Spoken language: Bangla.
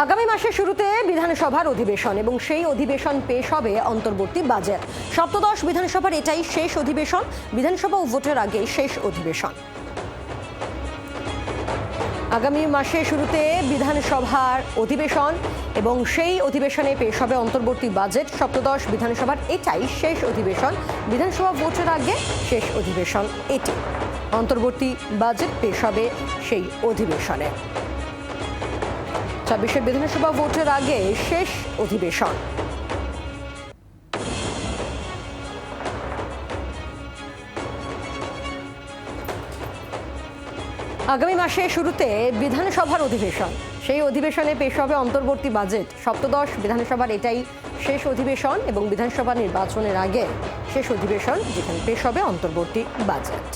আগামী মাসের শুরুতে বিধানসভার অধিবেশন এবং সেই অধিবেশন পেশ হবে অন্তর্বর্তী বাজেট। সপ্তদশ বিধানসভার এটাই শেষ অধিবেশন। বিধানসভা ও ভোটের আগে শেষ অধিবেশন। আগামী মাসের শুরুতে বিধানসভার অধিবেশন এবং সেই অধিবেশনে পেশ হবে অন্তর্বর্তী বাজেট। সপ্তদশ বিধানসভার এটাই শেষ অধিবেশন। বিধানসভা ভোটের আগে শেষ অধিবেশন এটি। অন্তর্বর্তী বাজেট পেশ হবে সেই অধিবেশনে। ২৬ বিধানসভা ভোটের আগে শেষ অধিবেশন। আগামী মাসের শুরুতে বিধানসভার অধিবেশন, সেই অধিবেশনে পেশ হবে অন্তর্বর্তী বাজেট। সপ্তদশ বিধানসভার এটাই শেষ অধিবেশন এবং বিধানসভা নির্বাচনের আগে শেষ অধিবেশন, যেখানে পেশ হবে অন্তর্বর্তী বাজেট।